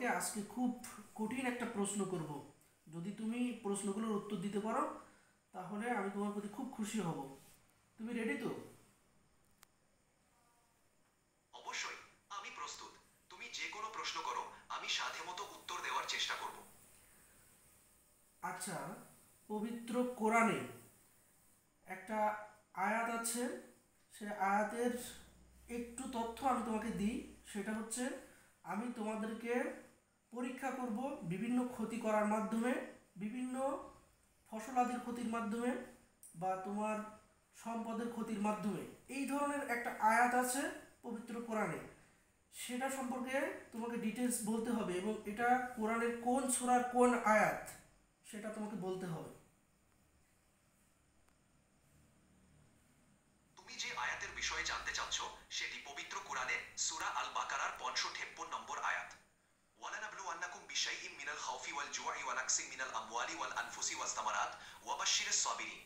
তোমাকে আজকে খুব কঠিন একটা প্রশ্ন করব। যদি তুমি প্রশ্নগুলোর উত্তর দিতে পারো তাহলে আমি তোমার প্রতি খুব খুশি হব। তুমি রেডি তো? অবশ্যই। আমি প্রস্তুত। তুমি যে কোনো প্রশ্ন করো, আমি সাধ্যমতো উত্তর দেওয়ার চেষ্টা করব। আচ্ছা, পবিত্র কোরআনে একটা আয়াত আছে, সে আয়াতের একটু তথ্য আমি তোমাকে দিই। সেটা হচ্ছে, আমি তোমাদেরকে পরীক্ষা করব বিভিন্ন ক্ষতি করার মাধ্যমে, বিভিন্ন ফসলাদির ক্ষতির মাধ্যমে, বা তোমার সম্পদের ক্ষতির মাধ্যমে। এই ধরনের একটা আয়াত আছে পবিত্র কোরআনে। সেটা সম্পর্কে তোমাকে ডিটেলস বলতে হবে, এবং এটা কোরআনের কোন সূরার কোন আয়াত সেটা তোমাকে বলতে হবে। তুমি যে আয়াতের বিষয়ে জানতে চাচ্ছ, সেটি পবিত্র কোরআনের সূরা আল বাকারার ৫৫৩ নম্বর আয়াত। ওয়ালানাবলুওয়ান্নাকুম বিশাইইম মিনাল খাউফি ওয়াল জুআই ওয়া নাকসিম মিনাল আমওয়ালি ওয়াল আনফুসি ওয়াস সামারাত ওয়া বাশশিরিস সাবিরিন।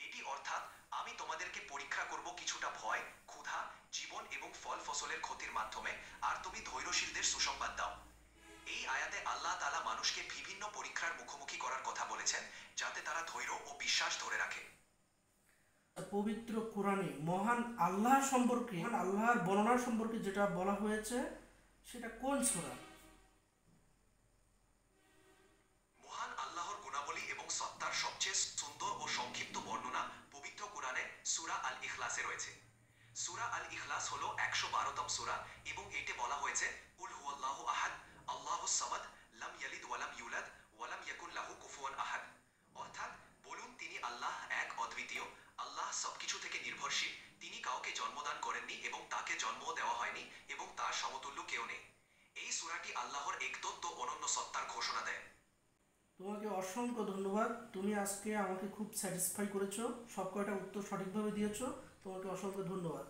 এটি অর্থাৎ, আমি তোমাদেরকে পরীক্ষা করব কিছুটা ভয়, ক্ষুধা, জীবন এবং ফল ফসলের ক্ষতির মাধ্যমে, আর তুমি ধৈর্যশীলদের সুসংবাদ দাও। এই আয়াতে আল্লাহ তাআলা মানুষকে বিভিন্ন পরীক্ষার মুখোমুখি করার কথা বলেছেন, যাতে তারা ধৈর্য ও বিশ্বাস ধরে রাখে। পবিত্র কোরআনে মহান আল্লাহ সম্পর্কে, মহান আল্লাহর বর্ণনা সম্পর্কে যেটা বলা হয়েছে সেটা কোন সূরা? মহান আল্লাহর গুণাবলী এবং সত্তার সবচেয়ে সুন্দর ও সংক্ষিপ্ত বর্ণনা পবিত্র কোরআনে সূরা আল ইখলাসে রয়েছে। সূরা আল ইখলাস হলো ১১২তম সূরা, এবং এতে বলা হয়েছে, কুল হুয়াল্লাহু আহাদ, আল্লাহুস সামাদ, লাম ইয়ালিদ ওয়ালাম ইউলাদ ওয়ালাম ইয়াকুন লাহু কুফুয়ান আহাদ। অর্থাৎ, বলুন, তিনি আল্লাহ এক, অদ্বিতীয়। আল্লাহ সবকিছু থেকে নির্ভরশীল। তিনি কাউকে জন্মদান করেননি এবং তাকে জন্মও দেওয়া হয়নি, এবং তার সমতুল্য কেউ নেই। এই সূরাটি আল্লাহর একদত্ত অনন্য সত্তার ঘোষণা দেয়। তোমাকে অসংখ্য ধন্যবাদ। তুমি আজকে আমাকে খুব স্যাটিসফাই করেছো, সব কয়টা উত্তর সঠিকভাবে দিয়েছো। তোমাকে অসংখ্য ধন্যবাদ।